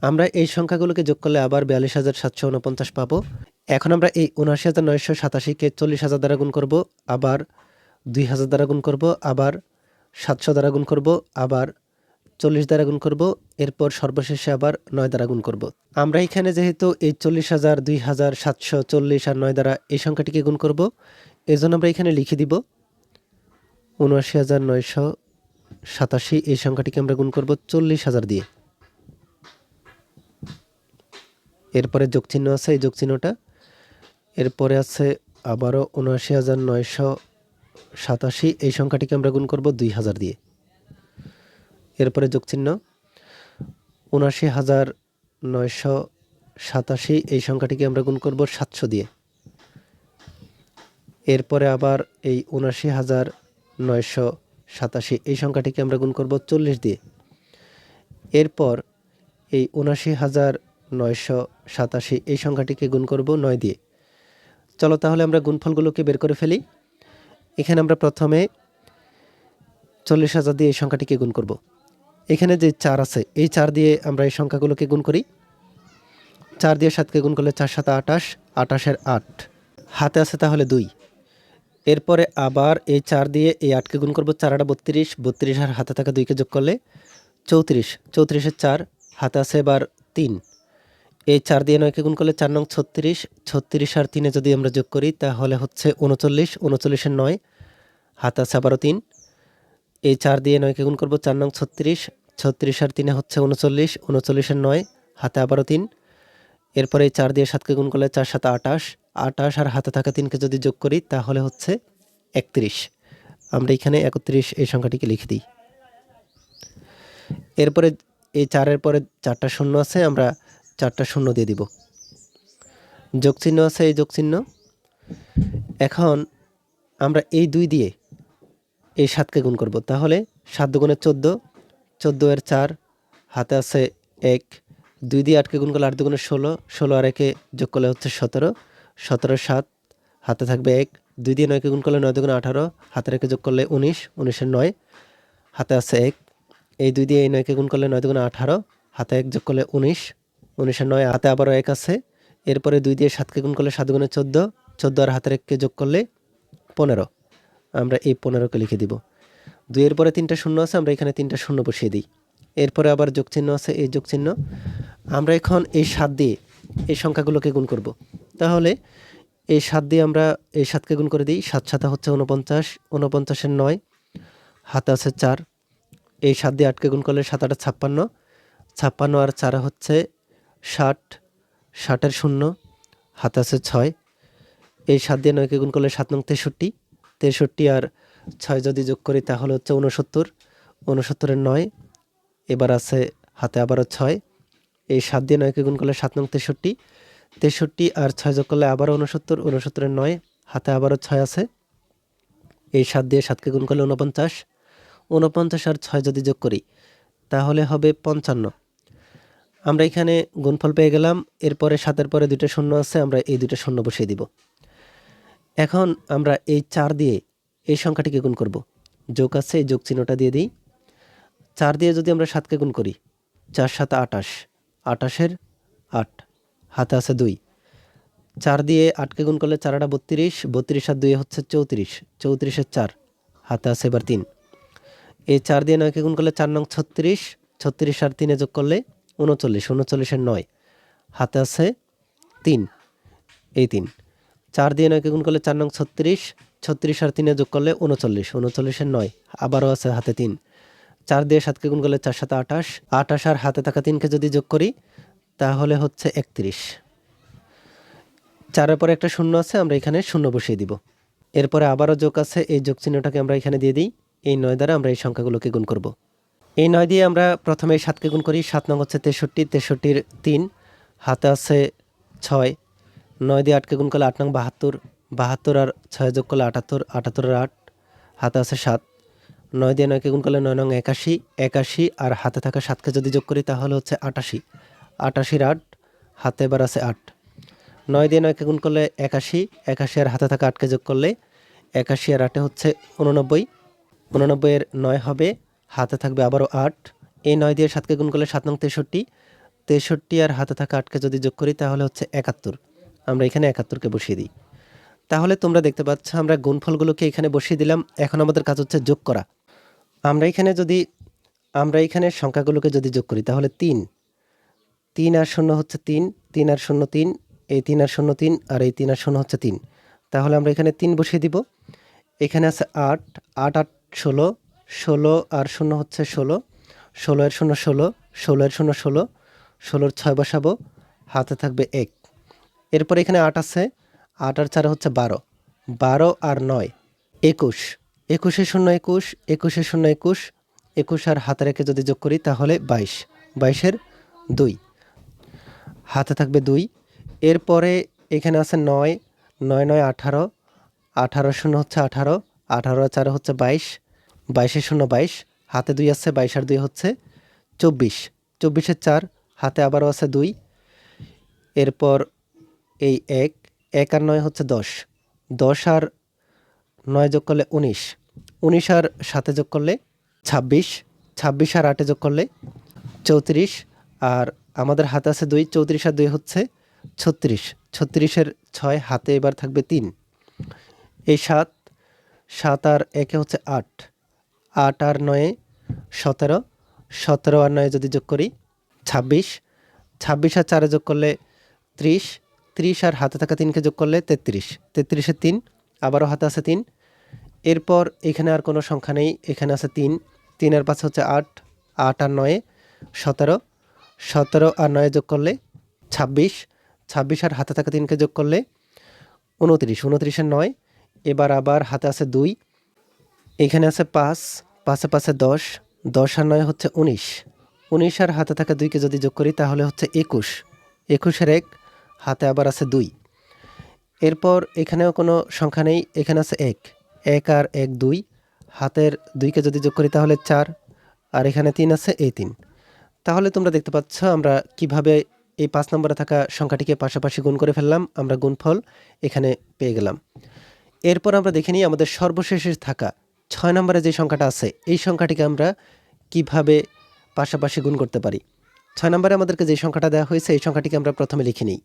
আমরা এই সংখ্যাগুলোকে যোগ করলে আবার ৪২,৭৪৯ পাবো। এখন আমরা এই ৭৯,৯৮৭কে ৪০,০০০ দ্বারা গুণ করব, আবার ২,০০০ দ্বারা গুণ করব, আবার ৭০০ দ্বারা গুণ করব, আবার 40 দ্বারা গুণ করব, এরপর সর্বশেষে আবার 9 দ্বারা গুণ করব। আমরা এখানে যেহেতু এই ৪০,০০০, ২,০০০, ৭০০, 40 আর 9 দ্বারা এই সংখ্যাটিকে গুণ করব, এজন্য আমরা এখানে লিখে দিব ৭৯,৯৮৭। এই সংখ্যাটিকে আমরা গুণ করব ৪০,০০০ দিয়ে। এরপরে যোগ চিহ্ন আছে, এই যোগ চিহ্নটা। এরপরে আছে আবারও ৭৯,৯৮৭। এই সংখ্যাটিকে আমরা গুণ করব ২,০০০ দিয়ে। এরপরে যোগ চিহ্ন ৭৯,৯৮৭। এই সংখ্যাটিকে আমরা গুণ করব ৭০০ দিয়ে। এরপরে আবার এই ৭৯,৯৮৭ এই সংখ্যাটিকে আমরা গুণ করব 40 দিয়ে। এরপর এই ৭৯,৯৮৭ এই সংখ্যাটিকে গুণ করব 9 দিয়ে। চলো তাহলে আমরা গুণফলগুলোকে বের করে ফেলি। এখানে আমরা প্রথমে ৪০,০০০ দিয়ে এই সংখ্যাটিকে গুণ করব। এখানে যে 4 আছে, এই 4 দিয়ে আমরা এই সংখ্যাগুলোকে গুণ করি। 4 দিয়ে 7কে গুণ করলে 4 7 28, 28-এর 8, হাতে আছে তাহলে 2। এরপরে আবার এই 4 দিয়ে এই 8কে গুণ করব, 4 8 32, 32 আর হাতে থাকা 2কে যোগ করলে 34, 34-এর 4, হাতে আছে এবার 3। এই 4 দিয়ে 9কে গুণ করলে 4 নং 36, 36 আর 3-এ যদি আমরা যোগ করি তাহলে হচ্ছে 39, 39-এর 9, হাতে আছে আবারও 3। এই 4 দিয়ে 9কে গুণ করব, 4 নং 36, 36 আর 3-এ হচ্ছে 39, 39-এর 9, হাতে আবারও 3। এরপরে এই 4 দিয়ে 7কে গুণ করলে 4 7 28, 28 আর হাতে থাকা 3কে যদি যোগ করি তাহলে হচ্ছে 31। আমরা এখানে 31 এই সংখ্যাটিকে লিখে দিই। এরপরে এই 4-এর পরে 4টা 0 আছে, আমরা 4টা 0 দিয়ে দিব। যোগ চিহ্ন আছে, এই যোগ চিহ্ন। এখন আমরা এই 2 দিয়ে এই 7কে গুণ করব, তাহলে 7 দুগুণে 14, 14-এর 4, হাতে আছে 1। 2 দিয়ে 8কে গুণ করলে 8 দুগুণে 16, 16 আর 1-এ যোগ করলে হচ্ছে 17, 17-এর 7, হাতে থাকবে 1। 2 দিয়ে 9কে গুণ করলে 9 দুগুণে 18, হাতে রেখে যোগ করলে 19, 19-এর 9, হাতে আছে 1। এই 2 দিয়ে এই 9কে গুণ করলে 9 দুগুণে 18, হাতে 1 যোগ করলে 19, 19-এর 9, হাতে আবারও 1 আছে। এরপরে 2 দিয়ে 7কে গুণ করলে 7 দুগুণে 14, 14 আর হাতে রেখে যোগ করলে 15। আমরা এই 15কে লিখে দিব। 2-এর পরে 3টা 0 আছে, আমরা এখানে 3টা 0 বসিয়ে দিই। এরপরে আবার যোগ চিহ্ন আছে, এই যোগ চিহ্ন। আমরা এখন এই 7 দিয়ে এই সংখ্যাগুলোকে গুণ করব। তাহলে এই 7 দিয়ে আমরা এই 7কে গুণ করে দিই। 7 7 হচ্ছে 49, 49-এর 9, হাতে আছে 4। এই 7 দিয়ে 8কে গুণ করলে 7 8 56, 56 আর 4 হচ্ছে 60, 60-এর 0, হাতে আছে 6। এই 7 দিয়ে 9কে গুণ করলে 7 নং 63, 63 আর 6 যদি যোগ করি তাহলে হচ্ছে 69, 69-এর 9, এবার আছে হাতে আবারও 6। এই 7 দিয়ে 9কে গুণ করলে 7 নং 63, 63 আর 6 যোগ করলে আবারও 69, 69 9, হাতে আবারও 6 আছে। এই 7 দিয়ে 7কে গুণ করলে 49, 49 আর 6 যদি যোগ করি তাহলে হবে 55। আমরা এখানে গুণফল পেয়ে গেলাম। এরপরে 7-এর পরে 2টা শূন্য আছে, আমরা এই 2টা শূন্য বসিয়ে দিব। এখন আমরা এই 4 দিয়ে এই সংখ্যাটিকে গুণ করব। যোগ আছে, এই যোগ চিহ্নটা দিয়ে দিই। 4 দিয়ে যদি আমরা 7কে গুণ করি, 4 7 28, 28-এর 8, হাতে আছে 2। 4 দিয়ে 8কে গুণ করলে 4 8 32, 32 আর 2 হচ্ছে 34, 34-এর 4, হাতে আছে এবার 3। এই 4 দিয়ে 9কে গুণ করলে 4 নং 36, 36 আর 3-এ যোগ করলে 39, 39-এর 9, হাতে আছে 3, এই 3। 4 দিয়ে 9কে গুণ করলে 4 নং 36, 36 আর 3-এ যোগ করলে 39, 39-এর 9, আবারও আছে হাতে 3। 4 দিয়ে 7কে গুণ করলে 4 7 28, 28 আর হাতে থাকা 3কে যদি যোগ করি তাহলে হচ্ছে 31। 4-এর পরে একটা শূন্য আছে, আমরা এখানে শূন্য বসিয়ে দিব। এরপরে আবারও যোগ আছে, এই যোগ চিহ্নটাকে আমরা এখানে দিয়ে দিই। এই 9 দ্বারা আমরা এই সংখ্যাগুলোকে গুণ করব। এই 9 দিয়ে আমরা প্রথমে 7কে গুণ করি। 7 নং হচ্ছে 63, 63-এর 3, হাতে আছে 6। 9 দিয়ে 8কে গুণ করলে 8 নং 72, 72 আর 6 যোগ করলে 78, 78-এর 8, হাতে আছে 7। 9 দিয়ে 9কে গুণ করলে 9 নং 81, 81 আর হাতে থাকা 7কে যদি যোগ করি তাহলে হচ্ছে 88, 88-এর 8, হাতে এবার আছে 8। 9 দিয়ে 9কে গুণ করলে 81, 81 আর হাতে থাকা 8কে যোগ করলে 81 আর 8-এ হচ্ছে 89, 89-এর 9 হবে, হাতে থাকবে আবারও 8। এই 9 দিয়ে 7কে গুণ করলে 7 নং 63, 63 আর হাতে থাকা 8কে যদি যোগ করি তাহলে হচ্ছে 71। আমরা এখানে 71কে বসিয়ে দিই। তাহলে তোমরা দেখতে পাচ্ছ আমরা গুণফলগুলোকে এখানে বসিয়ে দিলাম। এখন আমাদের কাজ হচ্ছে যোগ করা। আমরা এখানে সংখ্যাগুলোকে যদি যোগ করি তাহলে 3, 3 আর 0 হচ্ছে 3, 3 আর 0 3, এই 3 আর 0 3, আর এই 3 আর 0 হচ্ছে 3। তাহলে আমরা এখানে 3 বসিয়ে দিব। এখানে আছে 8, 8 8 16, 16 আর 0 হচ্ছে 16, 16 এর 0 16, 16 এর 0 16, 16-এর 6 বসাবো, হাতে থাকবে 1। এরপর এখানে 8 আছে, 8 আর 4 হচ্ছে 12, 12 আর 9 21, 21-এর 0 21, 21-এর 0 21, 21 আর হাতে রেখে যদি যোগ করি তাহলে 22, 22-এর 2, হাতে থাকবে 2। এরপরে এখানে আছে 9, 9 9 18, 18-এর 0 হচ্ছে 18, 18 আর 4 হচ্ছে 22, 22-এর 0 22, হাতে 2 আছে, 22 আর 2 হচ্ছে 24, 24-এর 4, হাতে আবারও আছে 2। এরপর এই 1, 1 আর 9 হচ্ছে 10, 10 আর 9 যোগ করলে 19, 19 আর 7 যোগ করলে 26, 26 আর 8 যোগ করলে 34, আর আমাদের হাতে আছে 2, 34 আর 2 হচ্ছে 36, 36-এর 6, হাতে এবার থাকবে 3। এই 7, 7 আর 1 হচ্ছে 8, 8 আর 9 17, 17 আর 9 যদি যোগ করি 26, 26 আর 4 যোগ করলে 30, 30 আর হাতে থাকা 3কে যোগ করলে 33, 33-এর 3, আবারও হাতে আছে 3। এরপর এখানে আর কোনো সংখ্যা নেই, এখানে আছে 3, 3 আর 5 হচ্ছে 8, 8 আর 9 17, 17 আর 9 যোগ করলে 26, 26 আর হাতে থাকা 3কে যোগ করলে 29, 29-এর 9, এবার আবার হাতে আছে 2, এখানে আছে 5, 5-এ 5-এ 10, 10 আর 9 হচ্ছে 19, 19 আর হাতে থাকা 2কে যদি যোগ করি তাহলে হচ্ছে 21, 21-এর 1, হাতে আবার আছে 2। এরপর এখানেও কোনো সংখ্যা নেই, এখানে আছে 1, 1 আর 1 2, হাতের 2কে যদি যোগ করি তাহলে 4, আর এখানে 3 আছে, এই 3। তাহলে তোমরা দেখতে পাচ্ছ আমরা কিভাবে এই 5 নম্বরে থাকা সংখ্যাটিকে পাশাপাশি গুণ করে ফেললাম। আমরা গুণফল এখানে পেয়ে গেলাম। এরপর আমরা দেখে নিই আমাদের সর্বশেষে থাকা 6 নম্বরে যে সংখ্যাটা আছে এই সংখ্যাটিকে আমরা কিভাবে পাশাপাশি গুণ করতে পারি। 6 নম্বরে আমাদেরকে যে সংখ্যাটা দেওয়া হয়েছে এই সংখ্যাটিকে আমরা প্রথমে লিখে নিই।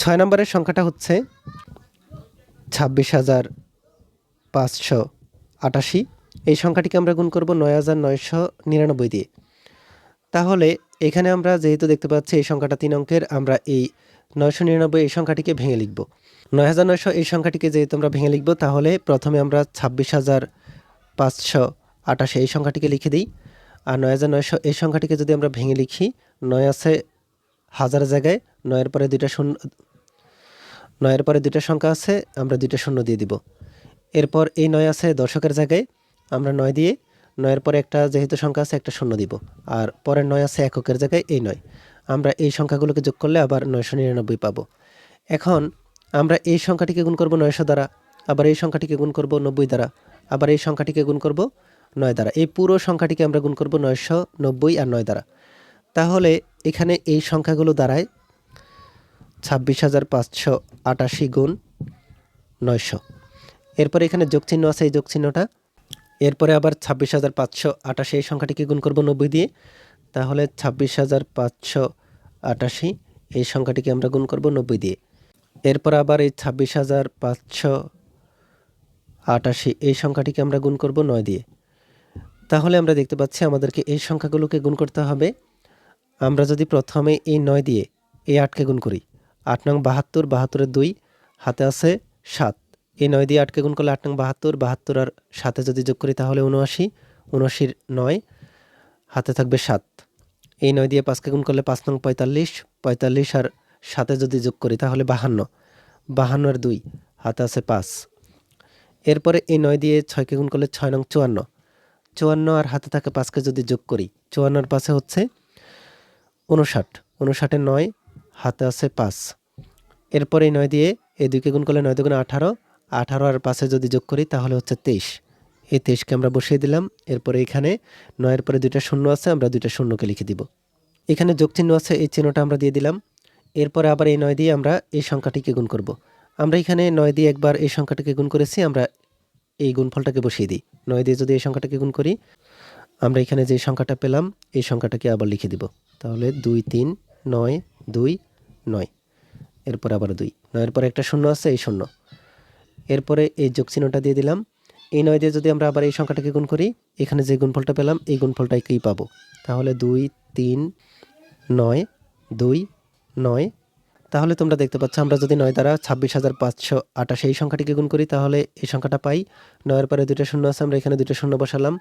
6 নম্বরের সংখ্যাটা হচ্ছে 26,588। এই সংখ্যাটিকে আমরা গুণ করব 9,999 দিয়ে। তাহলে এখানে আমরা যেহেতু দেখতে পাচ্ছি এই সংখ্যাটা 3 অঙ্কের, আমরা এই 999 এই সংখ্যাটিকে ভেঙে লিখব। 9,900 এই সংখ্যাটিকে যেহেতু আমরা ভেঙে লিখব, তাহলে প্রথমে আমরা 26,588 এই সংখ্যাটিকে লিখে দিই। আর 9,900 এই সংখ্যাটিকে যদি আমরা ভেঙে লিখি, 9 আছে হাজার জায়গায়, 9-এর পরে 2টা শূন্য, 9-এর পরে 2টা সংখ্যা আছে, আমরা 2টা শূন্য দিয়ে দিব। এরপর এই 9 আছে দশকের জায়গায়, আমরা 9 দিয়ে 9-এর পরে একটা যেহেতু সংখ্যা আছে একটা শূন্য দিব, আর পরের 9 আছে এককের জায়গায় এই 9। আমরা এই সংখ্যাগুলোকে যোগ করলে আবার 999 পাবো। এখন আমরা এই সংখ্যাটিকে গুণ করব 900 দ্বারা, আবার এই সংখ্যাটিকে গুণ করব 90 দ্বারা, আবার এই সংখ্যাটিকে গুণ করব 9 দ্বারা। এই পুরো সংখ্যাটিকে আমরা গুণ করব 990 আর 9 দ্বারা। তাহলে এখানে এই সংখ্যাগুলো দাঁড়ায় 26,588 গুণ 900। এরপরে এখানে যোগ চিহ্ন আছে, এই যোগ চিহ্নটা। এরপরে আবার 26,588 এই সংখ্যাটিকে গুণ করব 90 দিয়ে, তাহলে 26,588 এই সংখ্যাটিকে আমরা গুণ করব 90 দিয়ে। এরপর আবার এই 26,588 এই সংখ্যাটিকে আমরা গুণ করব 9 দিয়ে। তাহলে আমরা দেখতে পাচ্ছি আমাদেরকে এই সংখ্যাগুলোকে গুণ করতে হবে। আমরা যদি প্রথমে এই 9 দিয়ে এই 8কে গুণ করি, 8 নং 72, 72-এর 2 হাতে আছে 7। এই 9 দিয়ে 8কে গুণ করলে 8 নং 72, 72 আর 7-এ যদি যোগ করি তাহলে 79, 79-এর 9 হাতে থাকবে 7। এই 9 দিয়ে 5কে গুণ করলে 5 নং 45, 45 আর 7-এ যদি যোগ করি তাহলে 52, 52-এর 2 হাতে আছে 5। এরপরে এই 9 দিয়ে 6কে গুণ করলে 6 নং 54, 54 আর হাতে থাকে 5কে যদি যোগ করি 54-এর 5-এ হচ্ছে 59, 59-এর 9 হাতে আছে 5। এরপরে এই 9 দিয়ে এই 2কে গুণ করলে 9 দুগুণে 18, 18 আর 5-এ যদি যোগ করি তাহলে হচ্ছে 23। এই 23কে আমরা বসিয়ে দিলাম। এরপরে এখানে 9-এর পরে 2টা শূন্য আছে, আমরা 2টা শূন্যকে লিখে দিব। এখানে যোগ চিহ্ন আছে, এই চিহ্নটা আমরা দিয়ে দিলাম। এরপরে আবার এই 9 দিয়ে আমরা এই সংখ্যাটিকে গুণ করব। আমরা এখানে 9 দিয়ে একবার এই সংখ্যাটিকে গুণ করেছি, আমরা এই গুণফলটাকে বসিয়ে দিই। 9 দিয়ে যদি এই সংখ্যাটাকে গুণ করি, আমরা এখানে যে সংখ্যাটা পেলাম এই সংখ্যাটাকে আবার লিখে দিব। তাহলে 2 3 9 2 9। এরপর আবার 2, 9-এর পরে একটা শূন্য আছে, এই শূন্য। এরপরে এই যোগ চিহ্নটা দিয়ে দিলাম। এই 9 দিয়ে যদি আমরা আবার এই সংখ্যাটাকে গুণ করি, এখানে যে গুণফলটা পেলাম এই গুণফলটাকেই পাবো। তাহলে 2 3 9 2 9। তাহলে তোমরা দেখতে পাচ্ছ আমরা যদি 9 দ্বারা 26,588 এই সংখ্যাটিকে গুণ করি তাহলে এই সংখ্যাটা পাই। 9-এর পরে 2টা শূন্য আছে, আমরা এখানে 2টা শূন্য বসালাম।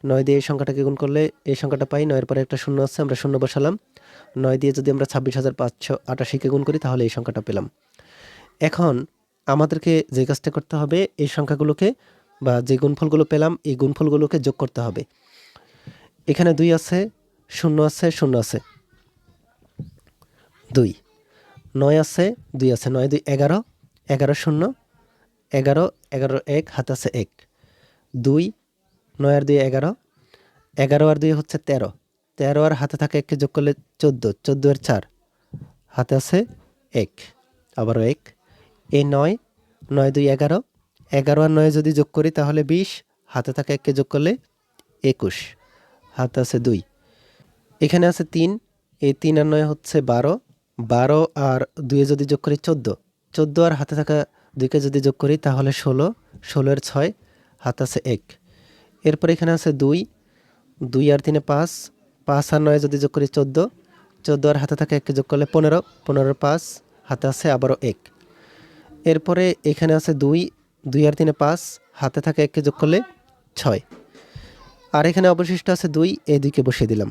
9 দিয়ে এই সংখ্যাটাকে গুণ করলে এই সংখ্যাটা পাই। 9-এর পরে একটা শূন্য আছে, আমরা শূন্য বসালাম। 9 দিয়ে যদি আমরা 26,588কে গুণ করি তাহলে এই সংখ্যাটা পেলাম। এখন আমাদেরকে যে কাজটা করতে হবে, এই সংখ্যাগুলোকে বা যে গুণফলগুলো পেলাম এই গুণফলগুলোকে যোগ করতে হবে। এখানে 2 আছে, 0 আছে, 0 আছে, 2, 9 আছে, 2 আছে, 9 2 11, 11 0, 11, 11 1 হাতে আছে 1, 2, 9 আর 2 11, 11 আর 2 হচ্ছে 13, 13 আর হাতে থাকে 1কে যোগ করলে 14, 14 এর 4 হাতে আছে 1, আবারও 1। এই 9, 9 2 11, 11 আর 9 যদি যোগ করি তাহলে 20, হাতে থাকে 1কে যোগ করলে 21, হাতে আছে 2। এখানে আছে 3, এই 3 আর 9 হচ্ছে 12, 12 আর 2 যদি যোগ করি 14, 14 আর হাতে থাকা 2কে যদি যোগ করি তাহলে 16, 16 এর 6 হাতে আছে 1। এরপর এখানে আছে 2, 2 আর 3 5, 5 আর 9 যদি যোগ করি 14, 14 আর হাতে থাকে 1কে যোগ করলে 15, 15 এর 5 হাতে আছে আবারও 1। এরপরে এখানে আছে 2, 2 আর 3 5, হাতে থাকে 1কে যোগ করলে 6। আর এখানে অবশিষ্ট আছে 2, এই 2কে বসিয়ে দিলাম।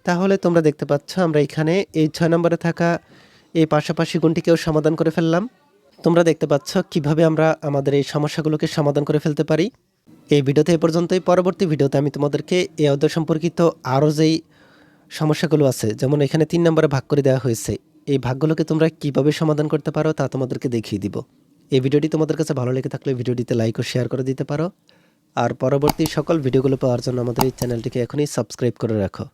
তাহলে তোমরা দেখতে পাচ্ছ আমরা এখানে এই 6 নম্বরে থাকা এই পাশাপাশি গুণটিকেও সমাধান করে ফেললাম। তোমরা দেখতে পাচ্ছ কিভাবে আমরা আমাদের এই সমস্যাগুলোকে সমাধান করে ফেলতে পারি। এই ভিডিওতে এ পর্যন্তই। পরবর্তী ভিডিওতে আমি তোমাদেরকে এই অধ্যায় সম্পর্কিত আরও যেই সমস্যাগুলো আছে, যেমন এখানে 3 নম্বরে ভাগ করে দেওয়া হয়েছে, এই ভাগগুলোকে তোমরা কিভাবে সমাধান করতে পারো তা তোমাদেরকে দেখিয়ে দিব। এই ভিডিওটি তোমাদের কাছে ভালো লেগে থাকলে ভিডিওটিতে লাইক ও শেয়ার করে দিতে পারো। আর পরবর্তী সকল ভিডিওগুলো পাওয়ার জন্য আমাদের এই চ্যানেলটিকে এখনই সাবস্ক্রাইব করে রাখো।